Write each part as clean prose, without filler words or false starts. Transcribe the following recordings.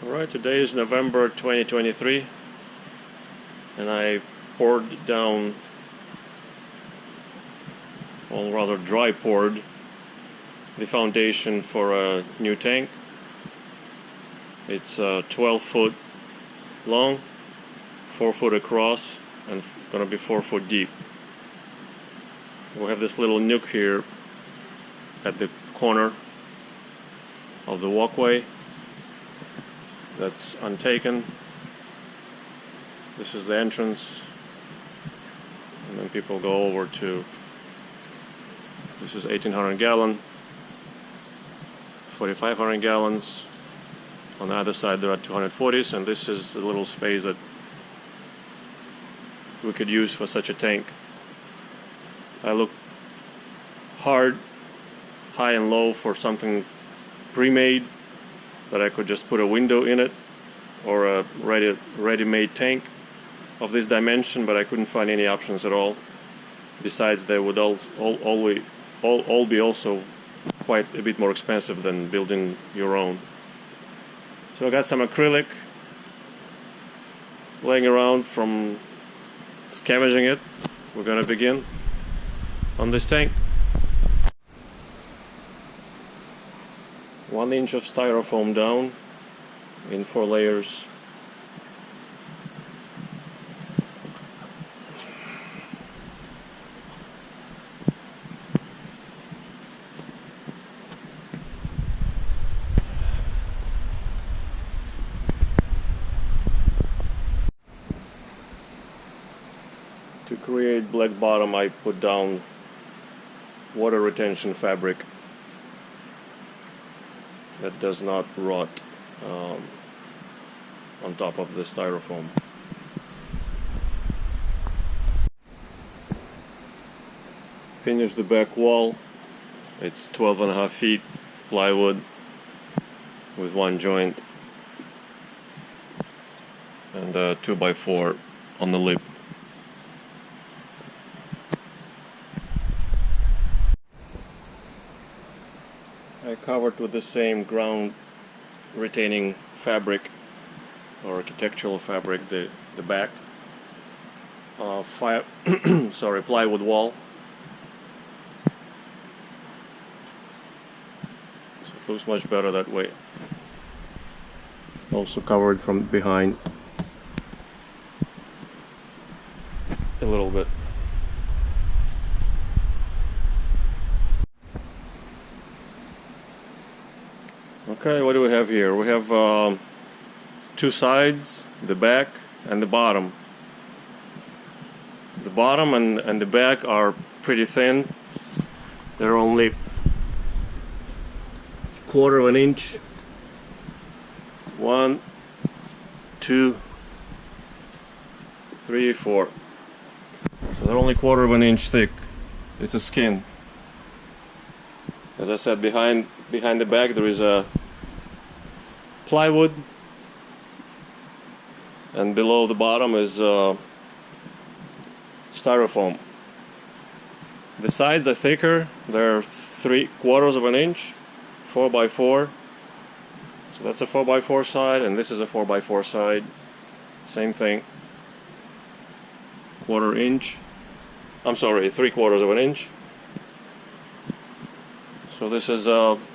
Alright, today is November 2023 and I poured down, or rather dry poured, the foundation for a new tank. It's 12 foot long, 4 foot across, and gonna be 4 foot deep. We have this little nook here at the corner of the walkway that's untaken. This is the entrance, and then people go over to, this is 1800 gallon, 4500 gallons. On the other side there are 240s, and this is the little space that we could use for such a tank. I looked hard, high and low for something pre-made that I could just put a window in it, or a ready-made tank of this dimension, but I couldn't find any options at all. Besides, they would all be also quite a bit more expensive than building your own. So I got some acrylic laying around from scavenging it. We're gonna begin on this tank. 1 inch of styrofoam down in 4 layers. To create black bottom, I put down water retention fabric that does not rot on top of the styrofoam. Finish the back wall. It's 12.5 feet plywood with 1 joint and a 2x4 on the lip. I covered with the same ground retaining fabric or architectural fabric the back plywood wall. So it looks much better that way. Also covered from behind a little bit. Okay, what do we have here? We have 2 sides, the back and the bottom. The bottom and the back are pretty thin. They're only 1/4 of an inch. 1, 2, 3, 4. So they're only 1/4 of an inch thick. It's a skin. As I said, behind the back there is a plywood, and below the bottom is styrofoam. The sides are thicker. They're 3/4 of an inch, 4x4. So that's a 4x4 side, and this is a 4x4 side. Same thing. 1/4 inch. I'm sorry, 3/4 of an inch. So this is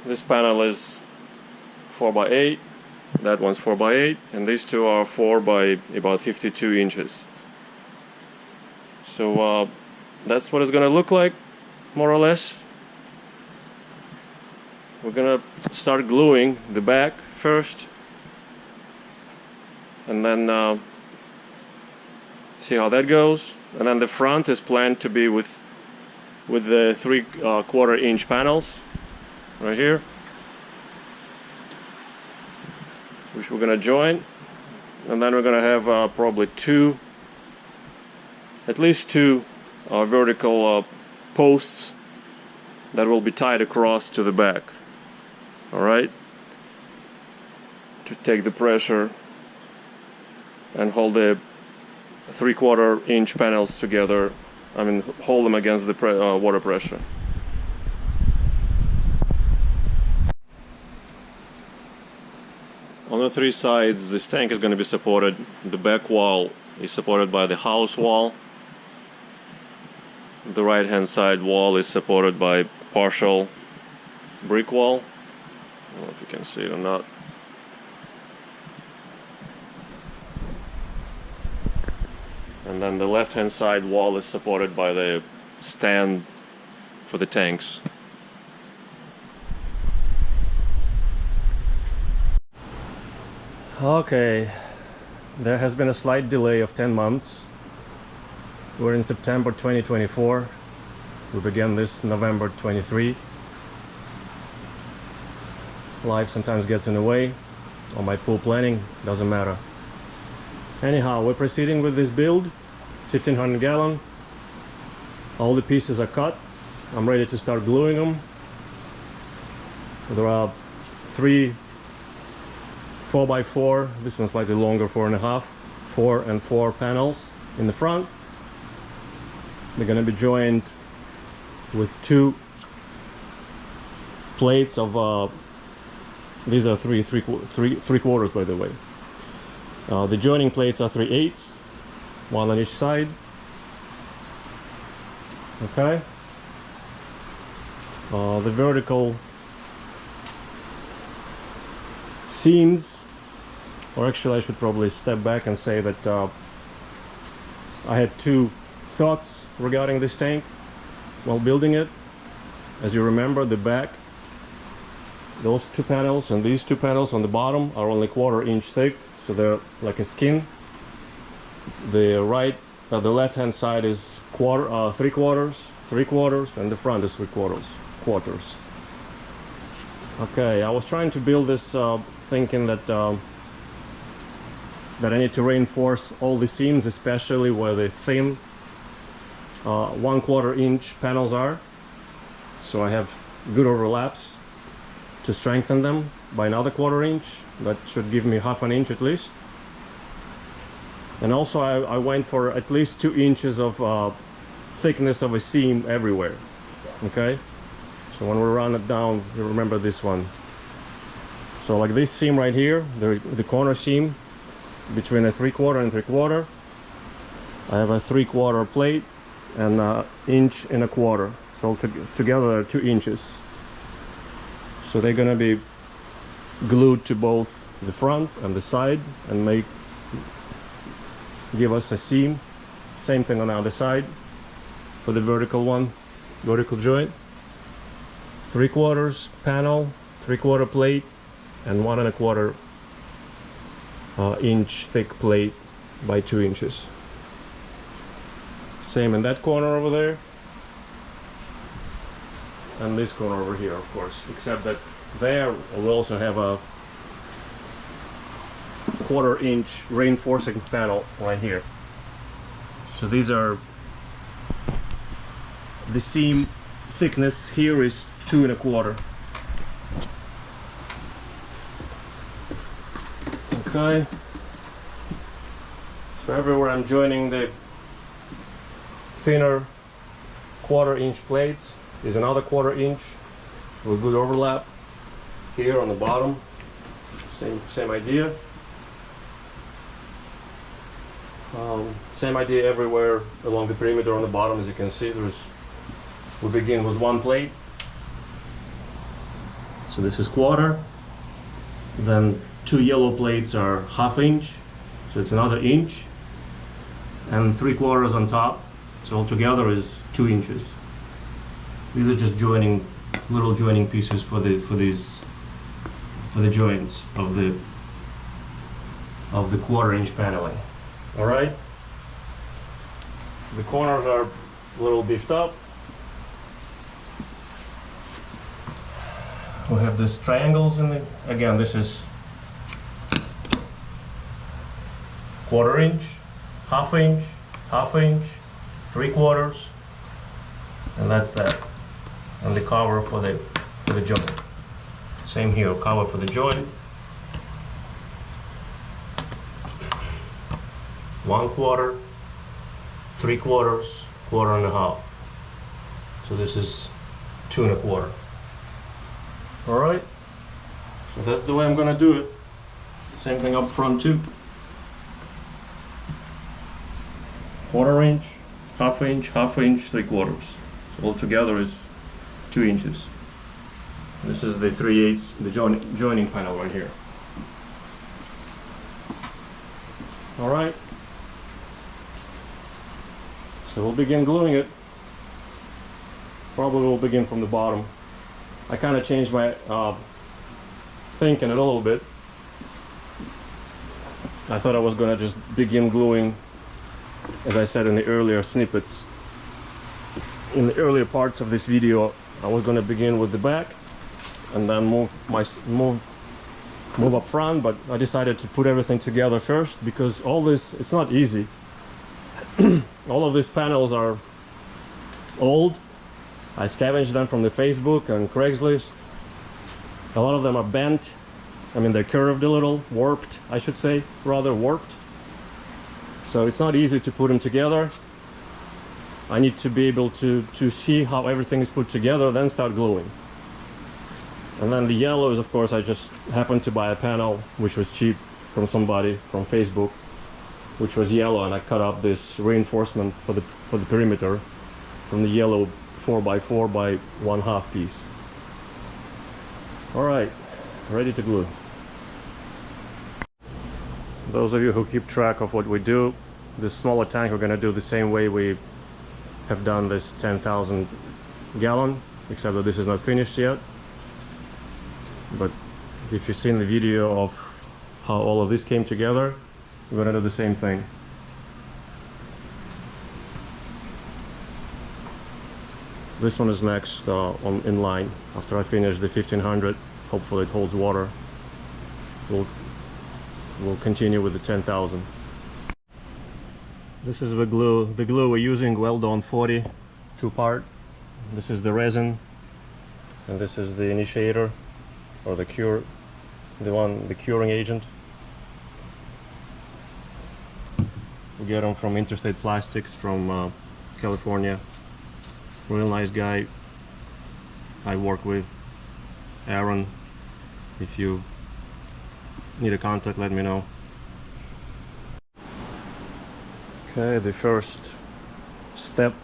this panel is 4x8. That one's 4x8, and these two are 4 by about 52 inches. So that's what it's gonna look like, more or less. We're gonna start gluing the back first, and then see how that goes. And then the front is planned to be with the 3/4 inch panels right here, which we're gonna join, and then we're gonna have probably at least two vertical posts that will be tied across to the back. All right, to take the pressure and hold the 3/4 inch panels together. I mean, hold them against the water pressure. On the three sides, this tank is going to be supported. The back wall is supported by the house wall. The right hand side wall is supported by partial brick wall. I don't know if you can see it or not. And then the left hand side wall is supported by the stand for the tanks. Okay, there has been a slight delay of 10 months. We're in September 2024. We began this November 23. Life sometimes gets in the way, or my pool planning, doesn't matter. Anyhow, we're proceeding with this build, 1500 gallon. All the pieces are cut. I'm ready to start gluing them. There are 3 4x4, this one's slightly longer, 4.5, 4 and 4 panels in the front. They're going to be joined with 2 plates of these are 3/4 by the way. The joining plates are 3/8, one on each side. Okay. The vertical seams, or actually I should probably step back and say that I had 2 thoughts regarding this tank while building it. As you remember, the back, those 2 panels and these 2 panels on the bottom are only 1/4 inch thick, so they're like a skin. The left hand side is 3/4, and the front is 3/4. Okay, I was trying to build this thinking that I need to reinforce all the seams, especially where the thin 1/4 inch panels are, so I have good overlaps to strengthen them by another 1/4 inch. That should give me 1/2 inch at least. And also I went for at least 2 inches of thickness of a seam everywhere. Okay, so when we run it down, you remember this one. So like this seam right here, the corner seam between a 3/4 and 3/4, I have a 3/4 plate and 1.25 inches. So together they're 2 inches. So they're gonna be glued to both the front and the side and give us a seam. Same thing on the other side for the vertical joint. 3/4 panel, 3/4 plate, and 1.25 inch thick plate by 2 inches. Same in that corner over there, and this corner over here, of course, except that there we'll also have a 1/4 inch reinforcing panel right here. So these are, the seam thickness here is 2.25. Okay, so everywhere I'm joining the thinner 1/4 inch plates is another 1/4 inch with good overlap. Here on the bottom, same idea. Same idea everywhere along the perimeter on the bottom. As you can see, we begin with 1 plate. So this is 1/4. Then 2 yellow plates are 1/2 inch, so it's another inch, and 3/4 on top. So altogether is 2 inches. These are just little joining pieces for the joints of the 1/4 inch paneling. All right. The corners are a little beefed up. We have these triangles in the. Again, this is 1/4 inch, 1/2 inch, 1/2 inch, 3/4, and that's that. And the cover for the joint. Same here, cover for the joint. 1/4, 3/4, 1.25. So this is 2.25. All right. So that's the way I'm gonna do it. Same thing up front too. 1/4 inch, 1/2 inch, 1/2 inch, 3/4. So altogether is 2 inches. This is the 3/8, the joining panel right here. All right. So we'll begin gluing it. Probably we'll begin from the bottom. I kind of changed my thinking a little bit. I thought I was gonna just begin gluing, as I said in the earlier snippets. In the earlier parts of this video, I was gonna begin with the back and then move up front, but I decided to put everything together first because all this, it's not easy. All of these panels are old. I scavenged them from the Facebook and Craigslist. A lot of them are bent. I mean, they're curved a little, warped, I should say, rather warped. So it's not easy to put them together. I need to be able to see how everything is put together, then start gluing. And then the yellows, of course, I just happened to buy a panel which was cheap from somebody from Facebook, which was yellow, and I cut up this reinforcement for the perimeter from the yellow 4x4 by 1/2 piece. All right, ready to glue. Those of you who keep track of what we do, this smaller tank we're going to do the same way we have done this 10,000 gallon, except that this is not finished yet. But if you've seen the video of how all of this came together, we're going to do the same thing. This one is next in line. After I finish the 1500, hopefully it holds water. We'll continue with the 10,000. This is the glue. The glue we're using, Weldon 40, 2-part. This is the resin, and this is the initiator, or the curing agent. We get them from Interstate Plastics from California. Real nice guy I work with, Aaron. If you need a contact, let me know. Okay, the first step,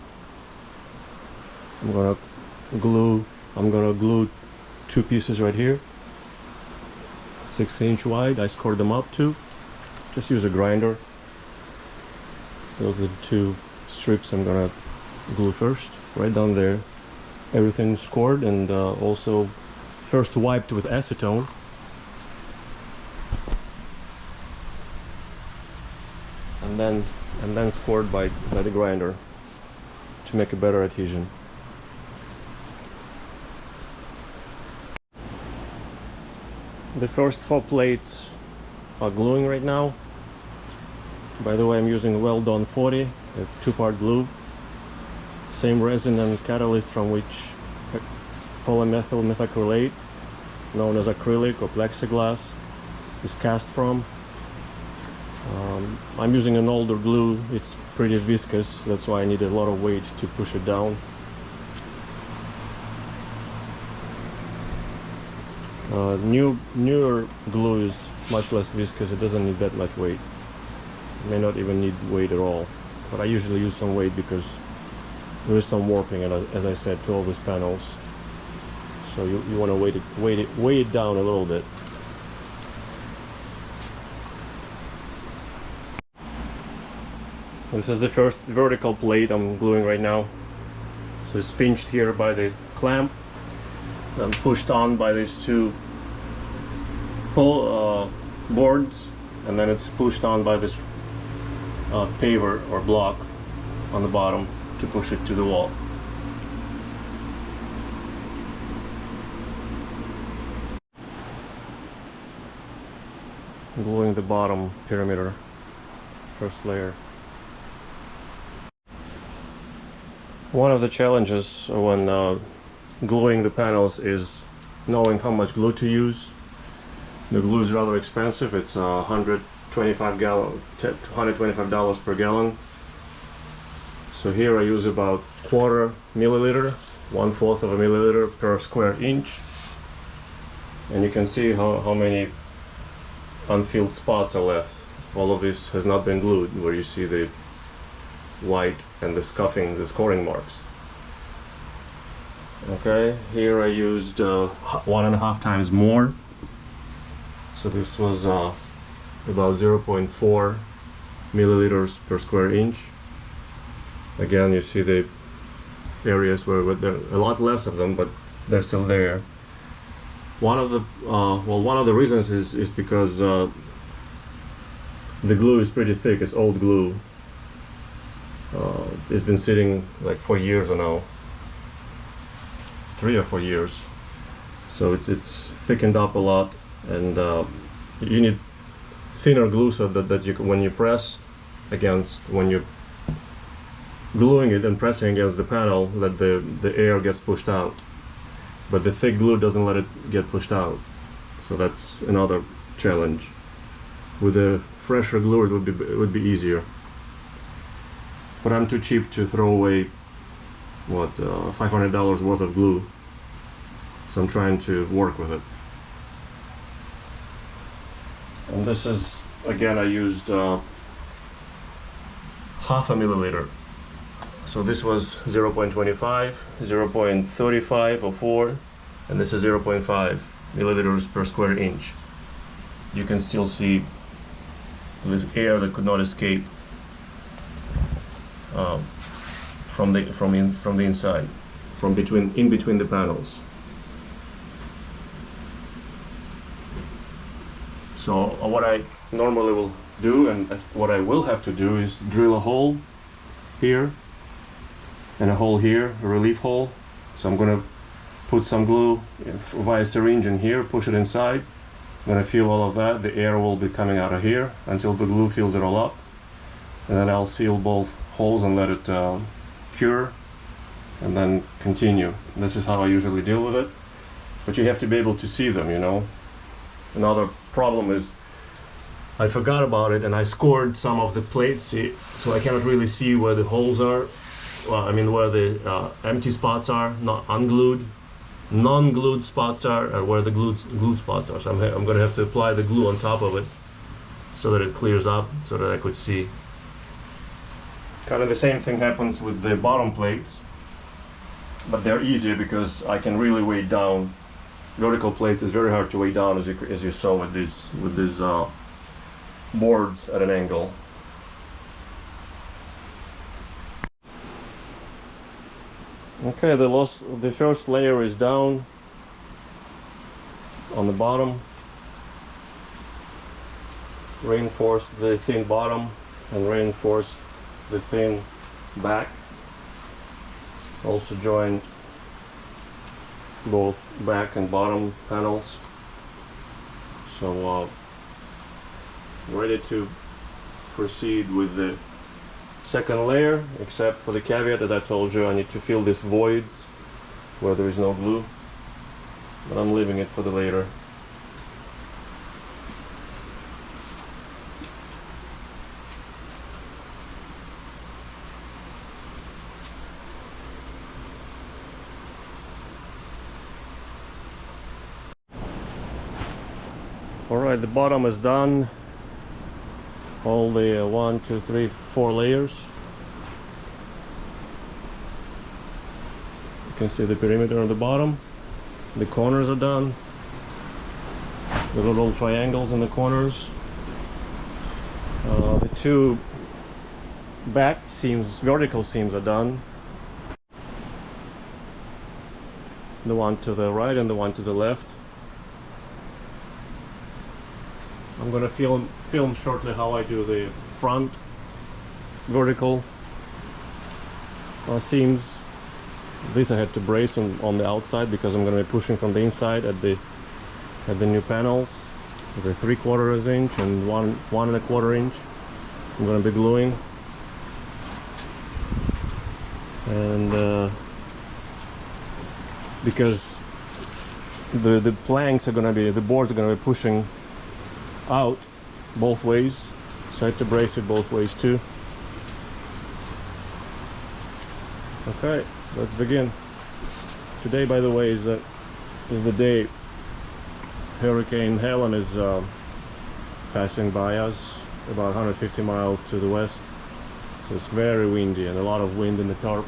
I'm gonna glue 2 pieces right here, 6-inch wide. I scored them up too. Just use a grinder. Those are the 2 strips I'm gonna glue first, right down there. Everything's scored and also first wiped with acetone. And then scored by the grinder to make a better adhesion. The first 4 plates are gluing right now. By the way, I'm using Weldon 40, a 2-part glue. Same resin and catalyst from which polymethyl methacrylate, known as acrylic or plexiglass, is cast from. I'm using an older glue. It's pretty viscous, that's why I need a lot of weight to push it down. Newer glue is much less viscous. It doesn't need that much weight. It may not even need weight at all, but I usually use some weight because there is some warping, and as I said, to all these panels, so you want to weigh it down a little bit. This is the first vertical plate I'm gluing right now. So it's pinched here by the clamp, then pushed on by these 2 pull boards, and then it's pushed on by this paver or block on the bottom to push it to the wall. Gluing the bottom perimeter, first layer. One of the challenges when gluing the panels is knowing how much glue to use. The glue is rather expensive. It's $125 per gallon. So here I use about 1/4 milliliter, 1/4 of a milliliter per square inch. And you can see how many unfilled spots are left. All of this has not been glued, where you see the white and the scuffing, the scoring marks. Okay, here I used 1.5 times more. So this was about 0.4 milliliters per square inch. Again, you see the areas where there are a lot less of them, but they're still there. One of the reasons is because the glue is pretty thick. It's old glue. It's been sitting like for years now, 3 or 4 years. So it's thickened up a lot, and you need thinner glue so that you can, when you press against, when you're gluing it and pressing against the panel, that the air gets pushed out. But the thick glue doesn't let it get pushed out. So that's another challenge. With a fresher glue it would be easier. But I'm too cheap to throw away what $500 worth of glue. So I'm trying to work with it. And this is, again, I used half a milliliter. So this was 0.25, 0.35 or 4, and this is 0.5 milliliters per square inch. You can still see this air that could not escape from the inside, in between the panels. So what I normally will do, and what I will have to do, is drill a hole here and a hole here, a relief hole. So I'm gonna put some glue via syringe in here, push it inside. I'm gonna feel all of that. The air will be coming out of here until the glue fills it all up, and then I'll seal both holes and let it cure, and then continue. This is how I usually deal with it, but you have to be able to see them, you know. Another problem is I forgot about it, and I scored some of the plates, so I cannot really see where the holes are. Well, I mean where the empty spots are, not unglued. Non-glued spots are, and where the glued spots are. So I'm going to have to apply the glue on top of it so that it clears up, so that I could see. Kind of the same thing happens with the bottom plates, but they're easier because I can really weigh down. Vertical plates is very hard to weigh down, as you saw with these boards at an angle. Okay, the first layer is down on the bottom. Reinforce the thin bottom and reinforce the thin back. Also joined both back and bottom panels. So ready to proceed with the second layer, except for the caveat, as I told you, I need to fill these voids where there is no glue, but I'm leaving it for the later. Alright, the bottom is done. All the 1, 2, 3, 4 layers. You can see the perimeter on the bottom. The corners are done. The little triangles in the corners. The two back seams, vertical seams, are done. The one to the right and the one to the left. I'm going to film shortly how I do the front vertical seams. This I had to brace on the outside because I'm going to be pushing from the inside at the new panels with a 3/4 inch and 1 1/4 inch. I'm going to be gluing, and because the planks are going to be, the boards are going to be pushing out both ways, so I have to brace it both ways too. Okay, let's begin. Today, by the way, is the day Hurricane Helen is passing by us about 150 miles to the west. So it's very windy and a lot of wind in the tarp.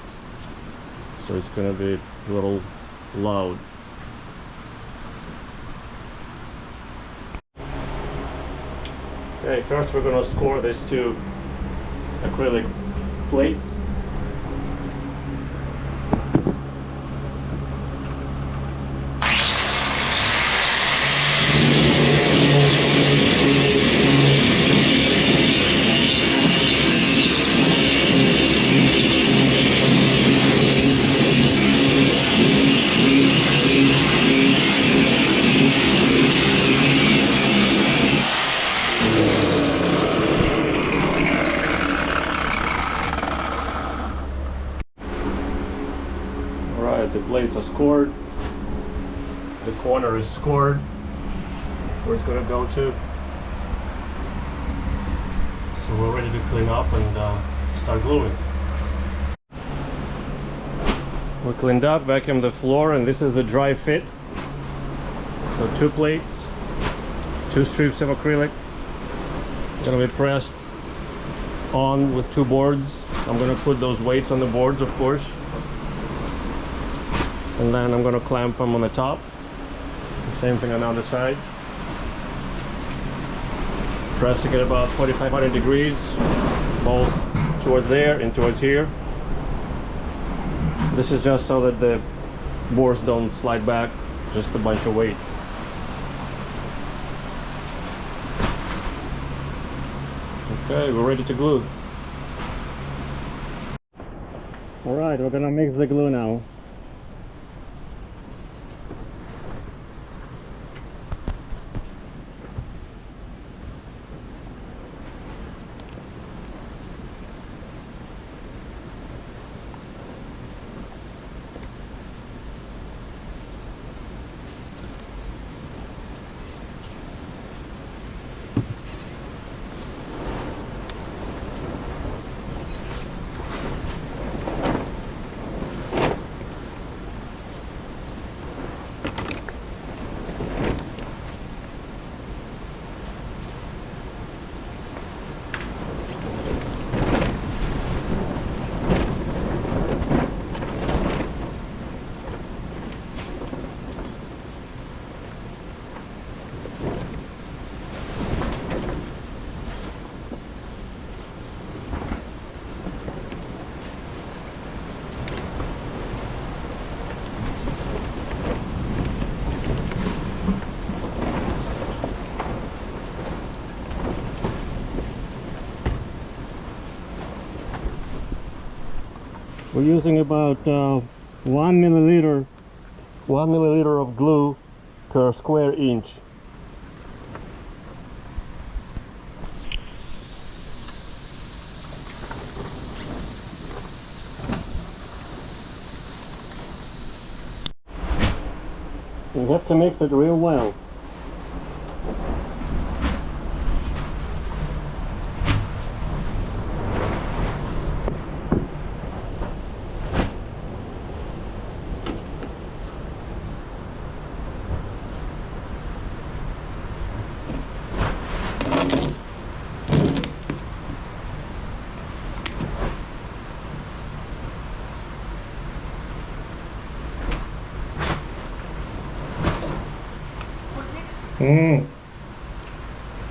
So it's gonna be a little loud. Okay, first we're gonna score these two acrylic plates. The plates are scored, the corner is scored, where it's going to go to. So we're ready to clean up and start gluing. We cleaned up, vacuumed the floor, and this is a dry fit. So 2 plates, 2 strips of acrylic, going to be pressed on with 2 boards. I'm going to put those weights on the boards, of course. And then I'm going to clamp them on the top. The same thing on the other side. Pressing it about 4,500 degrees, both towards there and towards here. This is just so that the boards don't slide back, just a bunch of weight. Okay, we're ready to glue. Alright, we're going to mix the glue now. We're using about 1 milliliter of glue per square inch. You have to mix it real well.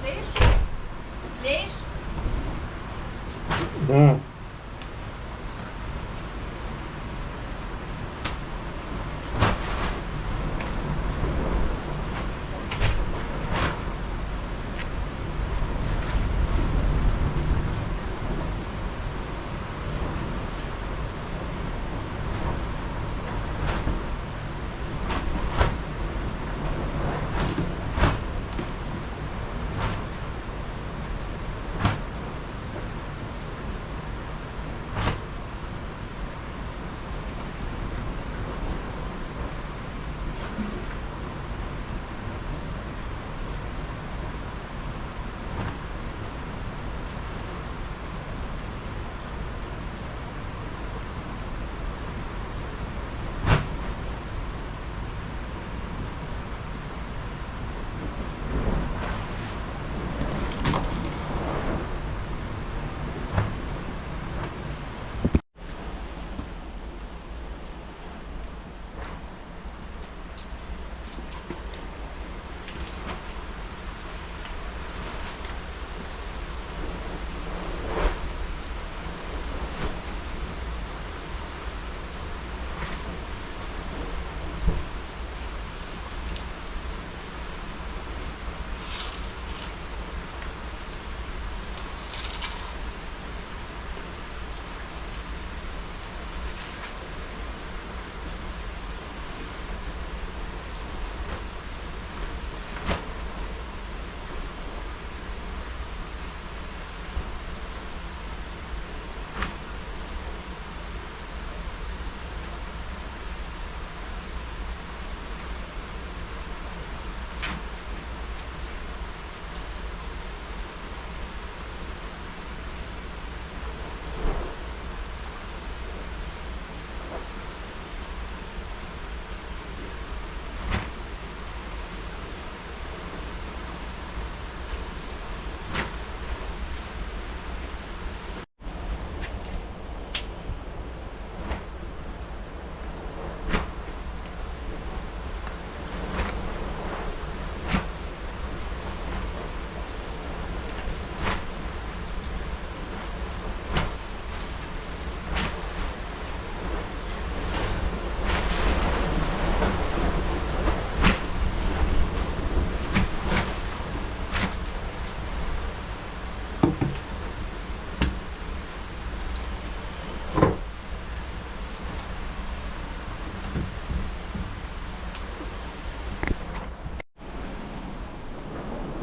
ليش؟ ليش؟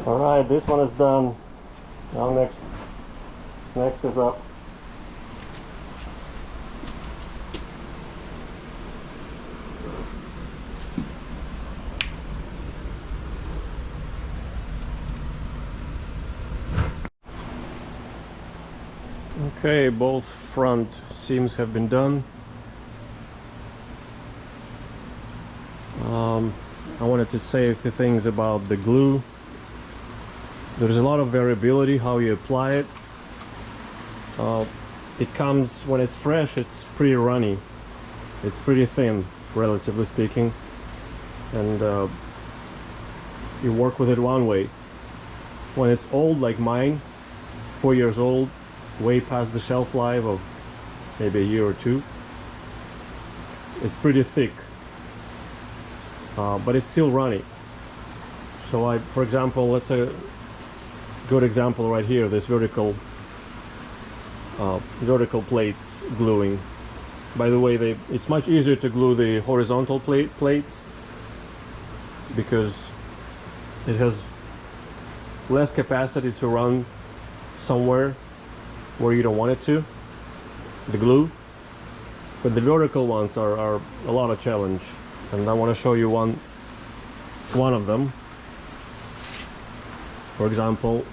Alright, this one is done. Now next is up. Okay, both front seams have been done. I wanted to say a few things about the glue. There's a lot of variability how you apply it. It comes, when it's fresh, it's pretty runny. It's pretty thin, relatively speaking. And you work with it one way. When it's old, like mine, 4 years old, way past the shelf life of maybe a year or two, it's pretty thick. But it's still runny. So for example, let's say good example right here, this vertical plates gluing. By the way, it's much easier to glue the horizontal plates because it has less capacity to run somewhere where you don't want it to, the glue. But the vertical ones are a lot of challenge, and I want to show you one of them. For example,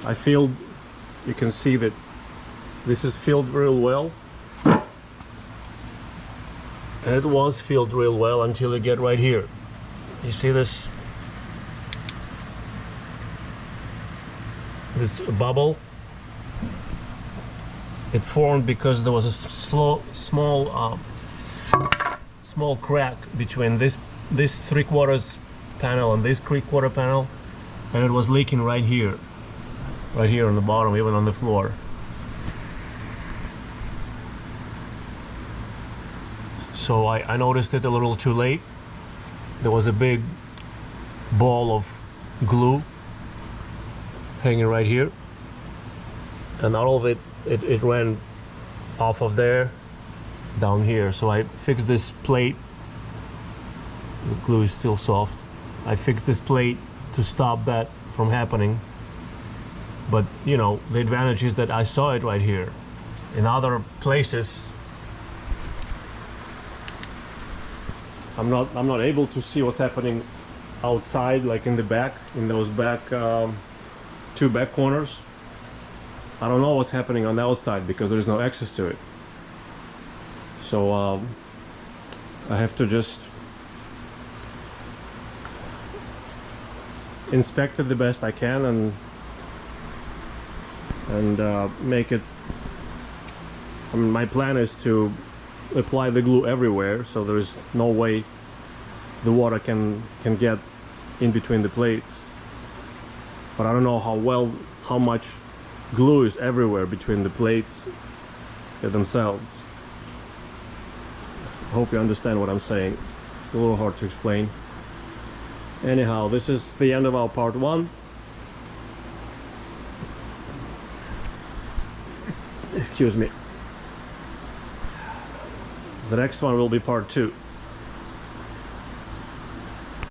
I filled, you can see that this is filled real well, and it was filled real well until you get right here. You see this bubble? It formed because there was a small crack between this 3/4 panel and this 3/4 panel, and it was leaking right here on the bottom, even on the floor. So I noticed it a little too late. There was a big ball of glue hanging right here, and all of it ran off of there down here. So I fixed this plate. The glue is still soft. I fixed this plate to stop that from happening. But you know, the advantage is that I saw it right here. In other places, I'm not able to see what's happening outside, like in the back, in those back two back corners. I don't know what's happening on the outside because there's no access to it. So I have to just inspect it the best I can and make it. I mean, my plan is to apply the glue everywhere, so there's no way the water can get in between the plates. But I don't know how much glue is everywhere between the plates themselves. I hope you understand what I'm saying. It's a little hard to explain. Anyhow, this is the end of our part 1. Excuse me. The next one will be part 2.